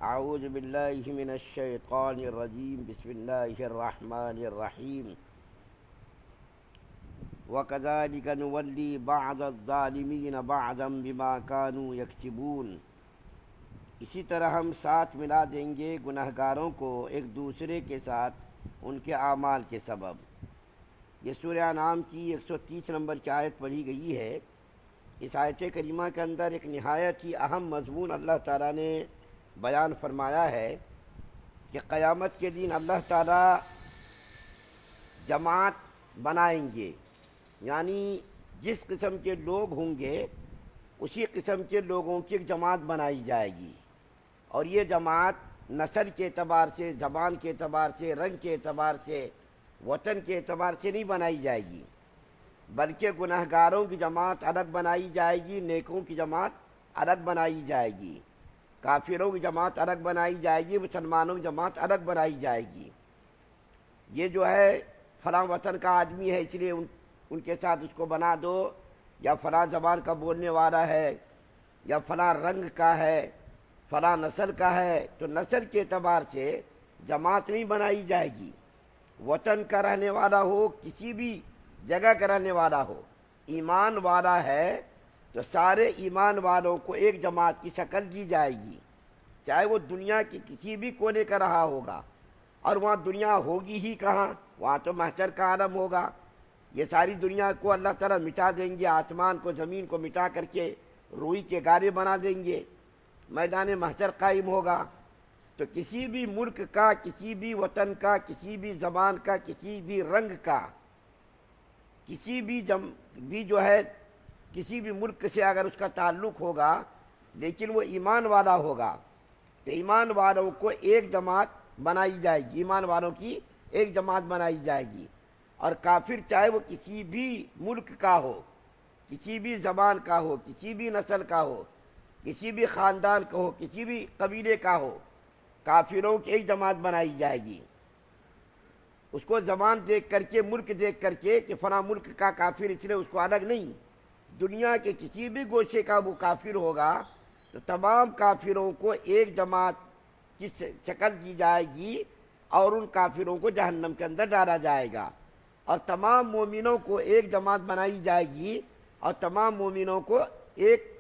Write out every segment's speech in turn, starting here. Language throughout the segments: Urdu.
اعوذ باللہ من الشیطان الرجیم بسم اللہ الرحمن الرحیم وَكَذَلِكَ نُوَلِّي بَعْضَ الظَّالِمِينَ بَعْضًا بِمَا كَانُوا يَكْسِبُونَ۔ اسی طرح ہم ساتھ ملا دیں گے گناہگاروں کو ایک دوسرے کے ساتھ ان کے اعمال کے سبب۔ یہ سورہ انعام کی 130 نمبر کی آیت پڑھی گئی ہے۔ اس آیت کریمہ کے اندر ایک نہایت ہی اہم مضمون اللہ تعالیٰ نے بیان فرمایا ہے کہ قیامت کے دن اللہ تعالیٰ جماعت بنائیں گے، یعنی جس قسم کے لوگ ہوں گے اسی قسم کے لوگوں کی ایک جماعت بنائی جائے گی، اور یہ جماعت نسل کے اعتبار سے، زبان کے اعتبار سے، رنگ کے اعتبار سے، وطن کے اعتبار سے نہیں بنائی جائے گی، بلکہ گناہگاروں کی جماعت الگ بنائی جائے گی، نیکوں کی جماعت الگ بنائی جائے گی، کافروں کی جماعت الگ بنائی جائے گی، مسلمانوں کی جماعت الگ بنائی جائے گی۔ یہ جو ہے فلاں وطن کا آدمی ہے اس لیے ان کے ساتھ اس کو بنا دو، یا فلاں زبان کا بولنے والا ہے، یا فلاں رنگ کا ہے، فلاں نسل کا ہے، تو نسل کے اعتبار سے جماعت نہیں بنائی جائے گی۔ وطن کا رہنے والا ہو، کسی بھی جگہ کا رہنے والا ہو، ایمان والا ہے تو سارے ایمان والوں کو ایک جماعت کی شکل دی جائے گی، چاہے وہ دنیا کی کسی بھی کونے کا رہا ہوگا، اور وہاں دنیا ہوگی ہی کہاں، وہاں تو محشر کا عالم ہوگا۔ یہ ساری دنیا کو اللہ تعالیٰ مٹا دیں گے، آسمان کو زمین کو مٹا کر کے روئی کے گارے بنا دیں گے، میدان محشر قائم ہوگا۔ تو کسی بھی ملک کا، کسی بھی وطن کا، کسی بھی زبان کا، کسی بھی رنگ کا، کسی بھی جو ہے کسی بھی ملک سے اگر اس کا تعلق ہوگا لیکن وہ ایمان والا ہوگا تو ایمان والوں کو ایک جماعت بنائی جائے گی، ایمان والوں کی ایک جماعت بنائی جائے گی۔ اور کافر چاہے وہ کسی بھی ملک کا ہو، کسی بھی زبان کا ہو، کسی بھی نسل کا ہو، کسی بھی خاندان کا ہو، کسی بھی قبیلے کا ہو، کافروں کی ایک جماعت بنائی جائے گی۔ اس کو زبان دیکھ کر کے، ملک دیکھ کر کے کہ فلاں ملک کا کافر اس لیے اس کو الگ نہیں، دنیا کے کسی بھی گوشے کا وہ کافر ہوگا تو تمام کافروں کو ایک جماعت کی شکل دی جائے گی، اور ان کافروں کو جہنم کے اندر ڈالا جائے گا، اور تمام مومنوں کو ایک جماعت بنائی جائے گی، اور تمام مومنوں کو ایک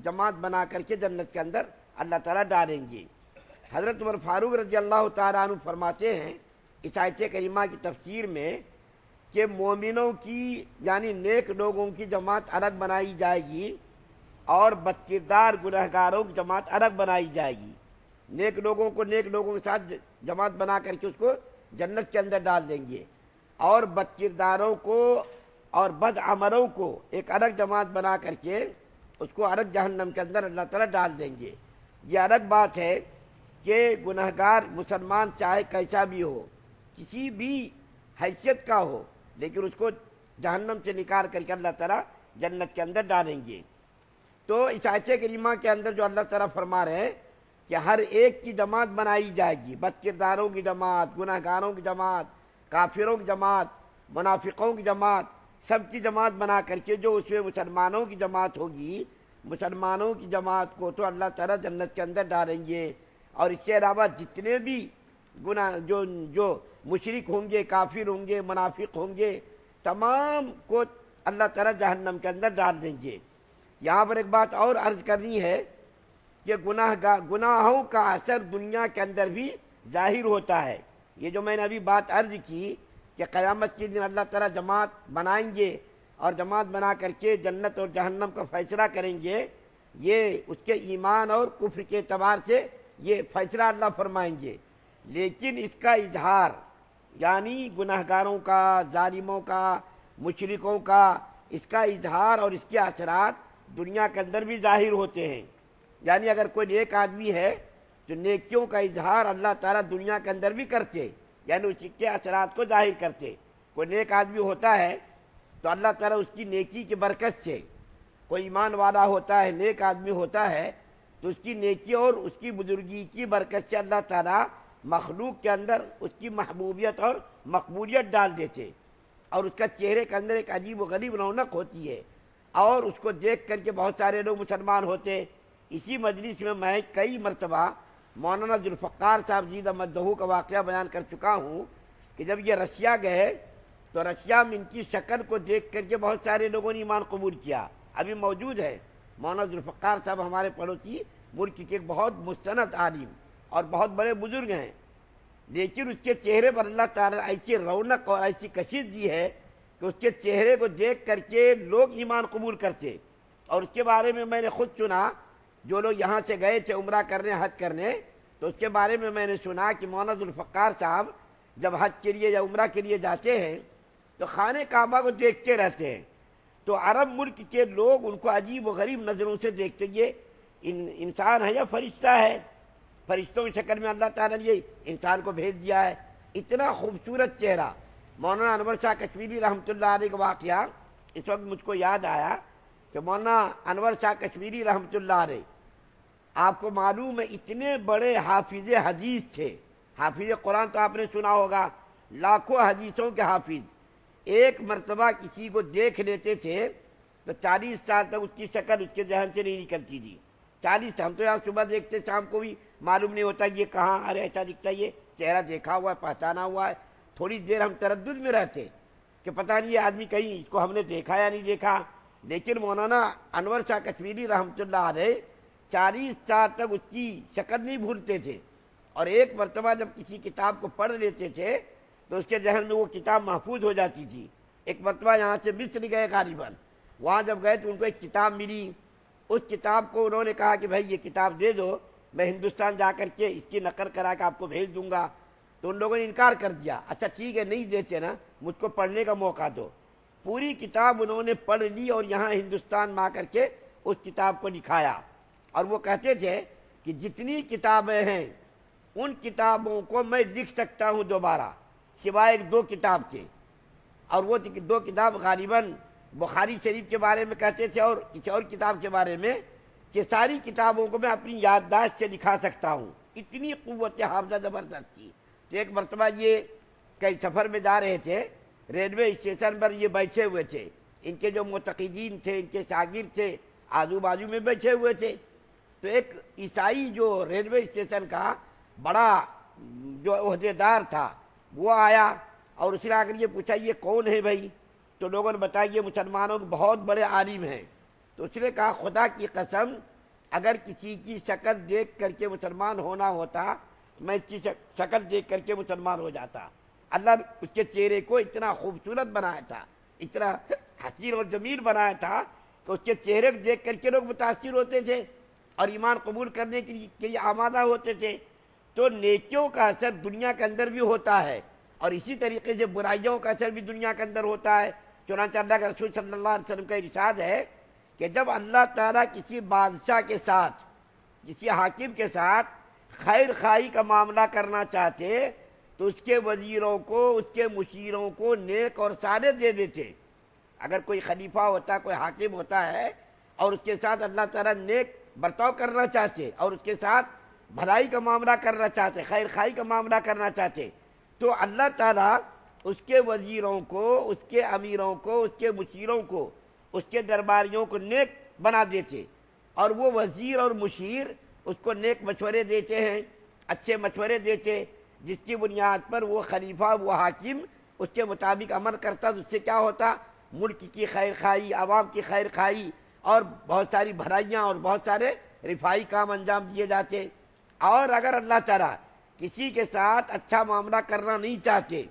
جماعت بنا کر کے جنت کے اندر اللہ تعالیٰ ڈالیں گے۔ حضرت عمر فاروق رضی اللہ تعالیٰ عنہ فرماتے ہیں اس آیت کریمہ کی تفسیر میں کہ مومنوں کی یعنی نیک لوگوں کی جماعت الگ بنائی جائے گی، اور بدکردار گنہگاروں کی جماعت الگ بنائی جائے گی۔ نیک لوگوں کو نیک لوگوں کے ساتھ جماعت بنا کر کے اس کو جنت کے اندر ڈال دیں گے، اور بدکرداروں کو اور بد عملوں کو ایک الگ جماعت بنا کر کے اس کو الگ جہنم کے اندر اللہ تعالیٰ ڈال دیں گے۔ یہ الگ بات ہے کہ گنہگار مسلمان چاہے کیسا بھی ہو، کسی بھی حیثیت کا ہو، لیکن اس کو جہنم سے نکال کر کے اللہ تعالیٰ جنت کے اندر ڈالیں گے۔ تو اس آیت کریمہ کے اندر جو اللہ تعالیٰ فرما رہے ہیں کہ ہر ایک کی جماعت بنائی جائے گی، بدکرداروں کی جماعت، گنہگاروں کی جماعت، کافروں کی جماعت، منافقوں کی جماعت، سب کی جماعت بنا کر کے جو اس میں مسلمانوں کی جماعت ہوگی، مسلمانوں کی جماعت کو تو اللہ تعالیٰ جنت کے اندر ڈالیں گے، اور اس کے علاوہ جتنے بھی جو مشرک ہوں گے، کافر ہوں گے، منافق ہوں گے، تمام کو اللہ تعالیٰ جہنم کے اندر ڈال دیں گے۔ یہاں پر ایک بات اور عرض کرنی ہے کہ گناہوں کا اثر دنیا کے اندر بھی ظاہر ہوتا ہے۔ یہ جو میں نے ابھی بات عرض کی کہ قیامت کے دن اللہ تعالیٰ جماعت بنائیں گے، اور جماعت بنا کر کے جنت اور جہنم کا فیصلہ کریں گے، یہ اس کے ایمان اور کفر کے اعتبار سے یہ فیصلہ اللہ فرمائیں گے، لیکن اس کا اظہار یعنی گناہگاروں کا، ظالموں کا، مشرکوں کا، اس کا اظہار اور اس کے اثرات دنیا کے اندر بھی ظاہر ہوتے ہیں۔ یعنی اگر کوئی نیک آدمی ہے تو نیکیوں کا اظہار اللہ تعالیٰ دنیا کے اندر بھی کرتے، یعنی اس کے اثرات کو ظاہر کرتے۔ کوئی نیک آدمی ہوتا ہے تو اللہ تعالیٰ اس کی نیکی کی برکت سے، کوئی ایمان والا ہوتا ہے، نیک آدمی ہوتا ہے تو اس کی نیکی اور اس کی بزرگی کی برکت سے اللہ تعالیٰ مخلوق کے اندر اس کی محبوبیت اور مقبولیت ڈال دیتے، اور اس کا چہرے کے اندر ایک عجیب و غریب رونق ہوتی ہے، اور اس کو دیکھ کر کے بہت سارے لوگ مسلمان ہوتے۔ اسی مجلس میں کئی مرتبہ مولانا ذوالفقار صاحب زیدہ مدہو کا واقعہ بیان کر چکا ہوں کہ جب یہ رشیا گئے تو رشیا میں ان کی شکل کو دیکھ کر کے بہت سارے لوگوں نے ایمان قبول کیا. ابھی موجود ہے مولانا ذوالفقار صاحب ہمارے پڑوسی ملک کے ایک بہت مستند عالم اور بہت بڑے بزرگ ہیں، لیکن اس کے چہرے پر اللہ تعالیٰ نے ایسی رونق اور ایسی کشش دی ہے کہ اس کے چہرے کو دیکھ کر کے لوگ ایمان قبول کرتے. اور اس کے بارے میں نے خود سنا، جو لوگ یہاں سے گئے تھے عمرہ کرنے حج کرنے، تو اس کے بارے میں نے سنا کہ مولانا ذوالفقار صاحب جب حج کے لیے یا عمرہ کے لیے جاتے ہیں تو خانہ کعبہ کو دیکھتے رہتے ہیں، تو عرب ملک کے لوگ ان کو عجیب و غریب نظروں سے دیکھتے، یہ انسان ہے یا فرشتہ ہے، فرشتوں کی شکل میں اللہ تعالیٰ نے یہ انسان کو بھیج دیا ہے. اتنا خوبصورت چہرہ. مولانا انور شاہ کشمیری رحمۃ اللہ علیہ کا واقعہ اس وقت مجھ کو یاد آیا کہ مولانا انور شاہ کشمیری رحمۃ اللہ علیہ، آپ کو معلوم ہے اتنے بڑے حافظ حدیث تھے. حافظ قرآن تو آپ نے سنا ہوگا، لاکھوں حدیثوں کے حافظ. ایک مرتبہ کسی کو دیکھ لیتے تھے تو 40 سال تک اس کی شکل اس کے ذہن سے نہیں نکلتی تھی. 40، ہم تو یہاں صبح دیکھتے شام کو بھی معلوم نہیں ہوتا کہ یہ کہاں، ارے ایسا دکھتا ہے، یہ چہرہ دیکھا ہوا ہے، پہچانا ہوا ہے. تھوڑی دیر ہم تردد میں رہتے کہ پتہ نہیں یہ آدمی کہیں اس کو ہم نے دیکھا یا نہیں دیکھا. لیکن مولانا انور شاہ کشمیری رحمۃ اللہ علیہ 40 سال تک اس کی شکل نہیں بھولتے تھے. اور ایک مرتبہ جب کسی کتاب کو پڑھ لیتے تھے تو اس کے ذہن میں وہ کتاب محفوظ ہو جاتی تھی. ایک مرتبہ یہاں سے مصر گئے غالباً، وہاں جب گئے تو ان کو ایک کتاب ملی. اس کتاب کو انہوں نے کہا کہ بھائی یہ کتاب دے دو، میں ہندوستان جا کر کے اس کی نقل کرا کے آپ کو بھیج دوں گا. تو ان لوگوں نے انکار کر دیا. اچھا ٹھیک ہے، نہیں دیتے نا، مجھ کو پڑھنے کا موقع دو. پوری کتاب انہوں نے پڑھ لی اور یہاں ہندوستان میں آ کر کے اس کتاب کو دکھایا. اور وہ کہتے تھے کہ جتنی کتابیں ہیں ان کتابوں کو میں لکھ سکتا ہوں دوبارہ، سوائے ایک 2 کتاب کے. اور وہ 2 کتاب غالباً بخاری شریف کے بارے میں کہتے تھے اور کسی اور کتاب کے بارے میں کہ ساری کتابوں کو میں اپنی یادداشت سے دکھا سکتا ہوں. اتنی قوت حافظہ زبردست تھی. تو ایک مرتبہ یہ کئی سفر میں جا رہے تھے، ریلوے اسٹیشن پر یہ بیٹھے ہوئے تھے. ان کے جو معتقدین تھے، ان کے شاگرد تھے، آزو بازو میں بیٹھے ہوئے تھے. تو ایک عیسائی جو ریلوے اسٹیشن کا بڑا جو عہدے دار تھا وہ آیا اور اس نے آ کر یہ پوچھا یہ کون ہے بھائی؟ تو لوگوں نے بتایا یہ مسلمانوں کے بہت بڑے عالم ہیں. تو اس نے کہا خدا کی قسم اگر کسی کی شکل دیکھ کر کے مسلمان ہونا ہوتا میں اس کی شکل دیکھ کر کے مسلمان ہو جاتا. اللہ نے اس کے چہرے کو اتنا خوبصورت بنایا تھا، اتنا حسین اور جمیل بنایا تھا کہ اس کے چہرے کو دیکھ کر کے لوگ متاثر ہوتے تھے اور ایمان قبول کرنے کے لیے آمادہ ہوتے تھے. تو نیکیوں کا اثر دنیا کے اندر بھی ہوتا ہے اور اسی طریقے سے برائیوں کا اثر بھی دنیا کے اندر ہوتا ہے. چنانچہ اللہ کے رسول صلی اللہ علیہ وسلم کا ارشاد ہے کہ جب اللہ تعالیٰ کسی بادشاہ کے ساتھ، کسی حاکم کے ساتھ خیر خواہی کا معاملہ کرنا چاہتے تو اس کے وزیروں کو، اس کے مشیروں کو نیک اور صالح دے دیتے. اگر کوئی خلیفہ ہوتا، کوئی حاکم ہوتا ہے اور اس کے ساتھ اللہ تعالیٰ نیک برتاؤ کرنا چاہتے اور اس کے ساتھ بھلائی کا معاملہ کرنا چاہتے، خیر خواہی کا معاملہ کرنا چاہتے، تو اللہ تعالیٰ اس کے وزیروں کو، اس کے امیروں کو، اس کے مشیروں کو، اس کے درباریوں کو نیک بنا دیتے. اور وہ وزیر اور مشیر اس کو نیک مشورے دیتے ہیں، اچھے مشورے دیتے، جس کی بنیاد پر وہ خلیفہ، وہ حاکم اس کے مطابق عمل کرتا. تو اس سے کیا ہوتا؟ ملک کی خیر خواہی، عوام کی خیر خواہی اور بہت ساری بھلائیاں اور بہت سارے رفاہی کام انجام دیے جاتے. اور اگر اللہ تعالیٰ کسی کے ساتھ اچھا معاملہ کرنا نہیں چاہتے،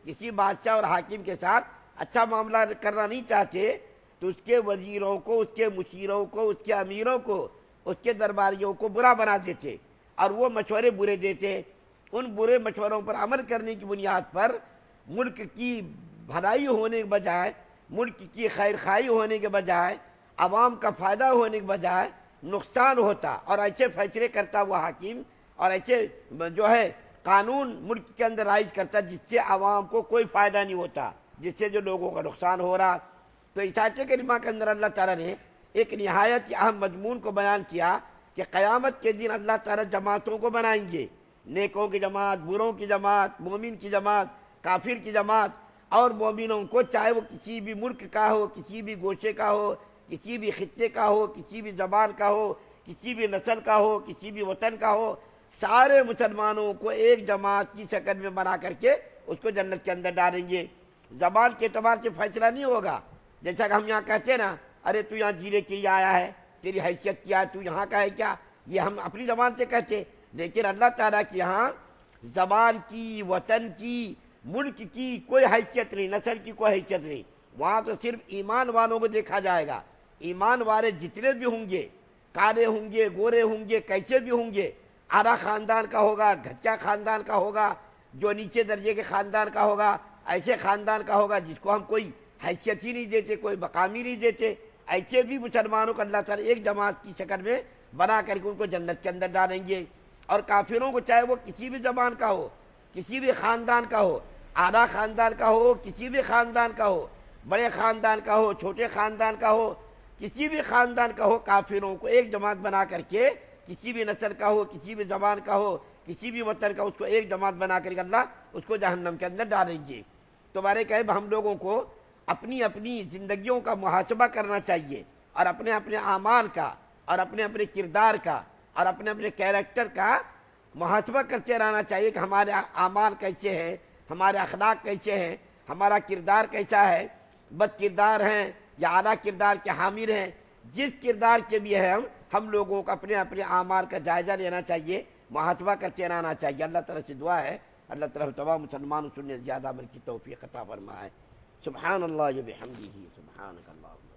کسی بادشاہ اور حاکم کے ساتھ اچھا معاملہ کرنا نہیں چاہتے تو اس کے وزیروں کو، اس کے مشیروں کو، اس کے امیروں کو، اس کے درباریوں کو برا بنا دیتے اور وہ مشورے برے دیتے. ان برے مشوروں پر عمل کرنے کی بنیاد پر ملک کی بھلائی ہونے کے بجائے، ملک کی خیر خواہی ہونے کے بجائے، عوام کا فائدہ ہونے کے بجائے نقصان ہوتا. اور ایسے فیصلے کرتا وہ حاکم اور ایسے جو ہے قانون ملک کے اندر رائج کرتا جس سے عوام کو کوئی فائدہ نہیں ہوتا، جس سے جو لوگوں کا نقصان ہو رہا. تو اس آیت کریمہ کے اندر اللہ تعالیٰ نے ایک نہایت اہم مضمون کو بیان کیا کہ قیامت کے دن اللہ تعالیٰ جماعتوں کو بنائیں گے، نیکوں کی جماعت، بروں کی جماعت، مومن کی جماعت، کافر کی جماعت. اور مومنوں کو چاہے وہ کسی بھی ملک کا ہو، کسی بھی گوشے کا ہو، کسی بھی خطے کا ہو، کسی بھی زبان کا ہو، کسی بھی نسل کا ہو، کسی بھی وطن کا ہو، سارے مسلمانوں کو ایک جماعت کی شکل میں بنا کر کے اس کو جنت کے اندر ڈالیں گے۔ زبان کے اعتبار سے فیصلہ نہیں ہوگا، جیسا کہ ہم یہاں کہتے ہیں نا، ارے تو یہاں جینے کے لیے آیا ہے، تیری حیثیت کیا ہے، تو یہاں کا ہے کیا، یہ ہم اپنی زبان سے کہتے، لیکن اللہ تعالیٰ کے یہاں زبان کی، وطن کی، ملک کی کوئی حیثیت نہیں، نسل کی کوئی حیثیت نہیں۔ وہاں تو صرف ایمان والوں کو دیکھا جائے گا۔ ایمان والے جتنے بھی ہوں گے، کالے ہوں گے، گورے ہوں گے، کیسے بھی ہوں گے، اعلیٰ خاندان کا ہوگا، گھٹیا خاندان کا ہوگا، جو نیچے درجے کے خاندان کا ہوگا، ایسے خاندان کا ہوگا جس کو ہم کوئی حیثیت ہی نہیں دیتے، کوئی مقامی نہیں دیتے، ایسے بھی مسلمانوں کو اللہ تعالیٰ ایک جماعت کی شکل میں بنا کر کے ان کو جنت کے اندر ڈالیں گے۔ اور کافروں کو چاہے وہ کسی بھی زبان کا ہو، کسی بھی خاندان کا ہو، اعلیٰ خاندان کا ہو، کسی بھی خاندان کا ہو، بڑے خاندان کا ہو، چھوٹے خاندان کا ہو، کسی بھی خاندان کا ہو، کافروں کو ایک جماعت بنا کر کے، کسی بھی نسل کا ہو، کسی بھی زبان کا ہو، کسی بھی وطن کا، اس کو ایک جماعت بنا کر کے اللہ اس کو جہنم کے اندر ڈالیں گے۔ تو ہمارے کہے ہم لوگوں کو اپنی اپنی زندگیوں کا محاسبہ کرنا چاہیے، اور اپنے اپنے اعمال کا، اور اپنے اپنے کردار کا، اور اپنے اپنے کیریکٹر کا محاسبہ کرتے رہنا چاہیے کہ ہمارے اعمال کیسے ہیں، ہمارے اخلاق کیسے ہیں، ہمارا کردار کیسا ہے، بد کردار ہیں یا اعلیٰ کردار کے حامل ہیں۔ جس کردار کے بھی ہیں ہم لوگوں کو اپنے اپنے اعمال کا جائزہ لینا چاہیے، محاسبہ کرتے رہنا چاہیے۔ اللہ تعالیٰ سے دعا ہے اللہ تعالیٰ تمام مسلمانوں سننے زیادہ عمل کی توفیق عطا فرمائے۔ سبحان اللہ و بحمدہ، سبحانک اللہ۔